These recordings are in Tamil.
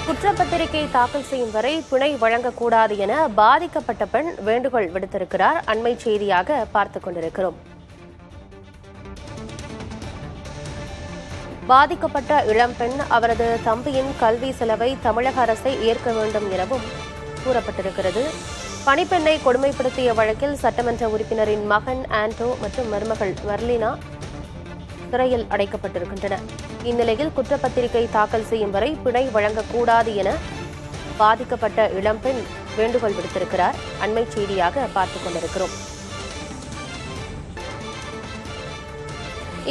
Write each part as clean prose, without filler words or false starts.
குற்றப்பத்திரிகை தாக்கல் செய்யும் வரை பிணை வழங்கக்கூடாது என பாதிக்கப்பட்ட பெண் வேண்டுகோள் விடுத்திருக்கிறார். அண்மை செய்தியாக பார்த்துக் கொண்டிருக்கிறோம். பாதிக்கப்பட்ட இளம்பெண் அவரது தம்பியின் கல்வி செலவை தமிழக அரசை ஏற்க வேண்டும் எனவும் கூறப்பட்டிருக்கிறது. பணிப்பெண்ணை கொடுமைப்படுத்திய வழக்கில் சட்டமன்ற உறுப்பினரின் மகன் ஆண்டோ மற்றும் மருமகள் மெர்லினா சிறையில் அடைக்கப்பட்டிருக்கின்றனர். இந்நிலையில் குற்றப்பத்திரிகை தாக்கல் செய்யும் வரை பிணை வழங்கக்கூடாது என பாதிக்கப்பட்ட இளம்பெண் வேண்டுகோள் விடுத்திருக்கிறார். அண்மை செய்தியாக பார்த்துக் கொண்டிருக்கிறோம்.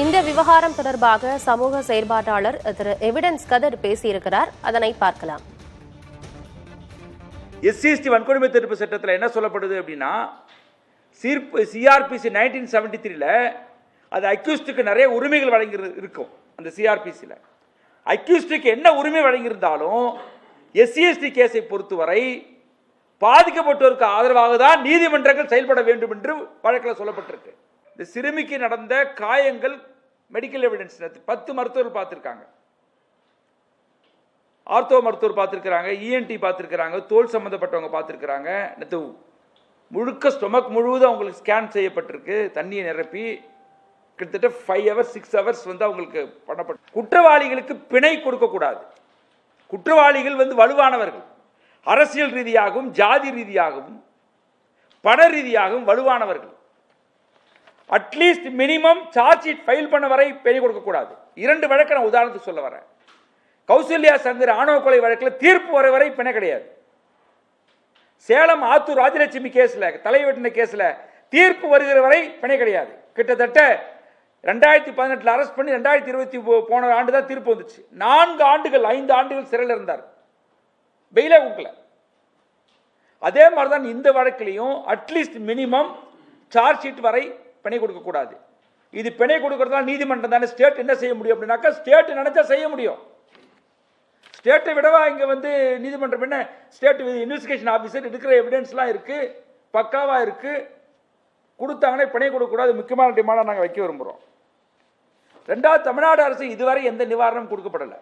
இந்த விவகாரம் தொடர்பாக சமூக செயற்பாட்டாளர் திரு எவிடன்ஸ் கதர் பேசியிருக்கிறார். அதனை பார்க்கலாம். எஸ்சிஎஸ்டி வன்கொடுமை தடுப்பு சட்டத்தில் என்ன சொல்லப்படுது அப்படின்னா, சிஆர்பிசி 1973ல் அது அக்யூஸ்டுக்கு நிறைய உரிமைகள் வழங்கி இருக்கும். அந்த சிஆர்பிசியில் அக்யூஸ்டுக்கு என்ன உரிமை வழங்கியிருந்தாலும் எஸ்சிஎஸ்டி கேஸை பொறுத்தவரை பாதிக்கப்பட்டோருக்கு ஆதரவாக தான் நீதிமன்றங்கள் செயல்பட வேண்டும் என்று வழக்கில் சொல்லப்பட்டிருக்கு. இந்த சிறுமிக்கு நடந்த காயங்கள் மெடிக்கல் எவிடன்ஸ் 10 மருத்துவர்கள் பார்த்துருக்காங்க. ஆர்த்தோ மருத்துவர் பார்த்துருக்கிறாங்க, இஎன்டி பார்த்துருக்கிறாங்க, தோல் சம்பந்தப்பட்டவங்க பார்த்துருக்கிறாங்க. முழுக்க ஸ்டொமக் முழுவதும் அவங்களுக்கு ஸ்கேன் செய்யப்பட்டிருக்கு. தண்ணியை நிரப்பி கிட்டத்தட்ட 5 hours 6 hours அவங்களுக்கு பண்ணப்பட்ட. குற்றவாளிகளுக்கு பிணை கொடுக்கக்கூடாது. குற்றவாளிகள் வலுவானவர்கள், அரசியல் ரீதியாகவும் ஜாதி ரீதியாகவும் பண ரீதியாகவும் வலுவானவர்கள். At least minimum charge sheet file பண்ண வரை பிணை கொடுக்கக்கூடாது. 2 வழக்கு நான் உதாரணத்துக்கு சொல்ல வரேன். கௌசல்யா சங்கர் ஆணவ கொலை வழக்கில் தீர்ப்பு வர வரை பிணை கிடையாது. சேலம் ஆத்தூர் ராஜலட்சுமி கேஸ்ல தலைவெட்டின கேஸ்ல தீர்ப்பு வருகிற வரை பிணை கிடையாது. கிட்டத்தட்ட 2018 அரெஸ்ட் பண்ணி 2020 போன ஆண்டு தான் தீர்ப்பு வந்துச்சு. 4 ஆண்டுகள் 5 ஆண்டுகள் சிறையில் இருந்தார், பெயிலே கொடுக்கல. அதே மாதிரி தான் இந்த வழக்கிலையும் அட்லீஸ்ட் மினிமம் சார்ஜ் ஷீட் வரை பிணை கொடுக்கக்கூடாது. இது பிணை கொடுக்கறதுனால நீதிமன்றம் தானே. ஸ்டேட் என்ன செய்ய முடியும் அப்படின்னாக்கா, ஸ்டேட் நினைச்சா செய்ய முடியும். ஸ்டேட்டை விடவா இங்கே நீதிமன்றம் என்ன, ஸ்டேட் இன்வெஸ்டிகேஷன் ஆஃபீஸர் இருக்கிற எவிடன்ஸ்லாம் இருக்கு, பக்காவா இருக்கு, கொடுத்தாங்கன்னா பிணை கொடுக்கக்கூடாது. முக்கியமான டிமாண்டாக நாங்கள் வைக்க விரும்புகிறோம். 2வது, தமிழ்நாடு அரசு இதுவரை எந்த நிவாரணம் கொடுக்கப்படலை.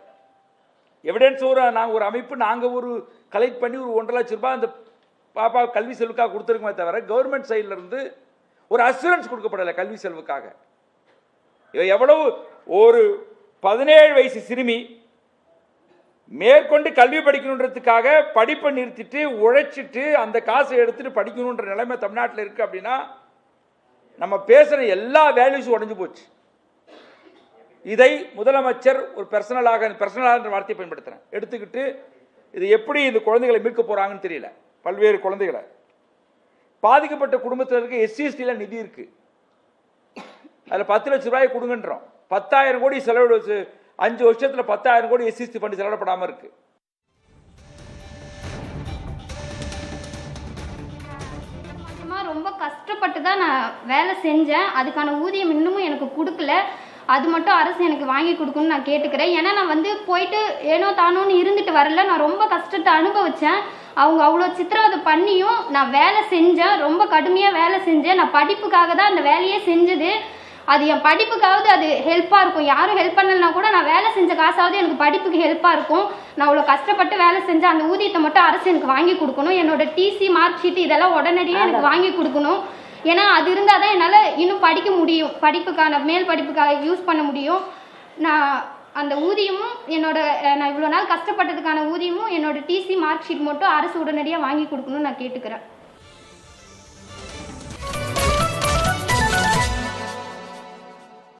எவிடன்ஸ் நாங்கள் ஒரு அமைப்பு நாங்கள் கலெக்ட் பண்ணி 1.5 லட்சம் ரூபாய் அந்த பாப்பா கல்வி செலவுக்காக கொடுத்துருக்கோமே தவிர கவர்மெண்ட் சைடில் இருந்து ஒரு அசூரன்ஸ் கொடுக்கப்படலை கல்வி செலவுக்காக. எவ்வளவு ஒரு 17 வயசு சிறுமி மேற்கொண்டு கல்வி படிக்கணுன்றதுக்காக படிப்பை நிறுத்திட்டு உழைச்சிட்டு அந்த காசை எடுத்துட்டு படிக்கணுன்ற நிலைமை தமிழ்நாட்டில் இருக்கு அப்படின்னா, நம்ம பேசுகிற எல்லா வேல்யூஸும் உடஞ்சு போச்சு. இதை முதலமைச்சர் ஒரு பர்சனலாக வார்த்தையை பயன்படுத்துகிறேன் எடுத்துக்கிட்டு இது எப்படி இந்த குழந்தைகளை மீட்க போறாங்கன்னு தெரியல. பல்வேறு குழந்தைகளை பாதிக்கப்பட்ட குடும்பத்தினருக்கு எஸ்சிஎஸ்டியில் நிதி இருக்கு, அதில் 10 லட்சம் ரூபாய் கொடுங்கன்றோம். 10,000 கோடி செலவிடு 5 வருஷத்தில் 10,000 கோடி எஸ்சிஎஸ்டி ஃபண்ட் செலவிடப்படாமல் இருக்கு. ரொம்ப கஷ்டப்பட்டு தான் நான் வேலை செஞ்சேன். அதுக்கான ஊதியம் இன்னமும் எனக்கு கொடுக்கல. அது மட்டும் அரசு எனக்கு வாங்கி கொடுக்கணும்னு நான் கேட்டுக்கிறேன். ஏன்னா நான் போயிட்டு ஏனோ தானோன்னு இருந்துட்டு வரல. நான் ரொம்ப கஷ்டத்தை அனுபவிச்சேன். அவங்க அவ்வளோ சித்திரவதை பண்ணியும் நான் வேலை செஞ்சேன், ரொம்ப கடுமையாக வேலை செஞ்சேன். நான் படிப்புக்காக தான் அந்த வேலையே செஞ்சது. அது என் படிப்புக்காவது அது ஹெல்ப்பாக இருக்கும். யாரும் ஹெல்ப் பண்ணலைன்னா கூட நான் வேலை செஞ்ச காசாவது எனக்கு படிப்புக்கு ஹெல்ப்பாக இருக்கும். நான் அவ்வளோ கஷ்டப்பட்டு வேலை செஞ்சேன். அந்த ஊதியத்தை மட்டும் அரசு எனக்கு வாங்கி கொடுக்கணும். என்னோட டிசி, மார்க் ஷீட் இதெல்லாம் உடனடியாக எனக்கு வாங்கி கொடுக்கணும். ஏன்னா அது இருந்தால் தான் என்னால் இன்னும் படிக்க முடியும், படிப்புக்கான மேல் படிப்புக்காக யூஸ் பண்ண முடியும். நான் அந்த ஊதியமும் நான் இவ்வளோ நாள் கஷ்டப்பட்டதுக்கான ஊதியமும் என்னோட டிசி, மார்க் ஷீட் மட்டும் அரசு உடனடியாக வாங்கி கொடுக்கணும்னு நான் கேட்டுக்கிறேன்.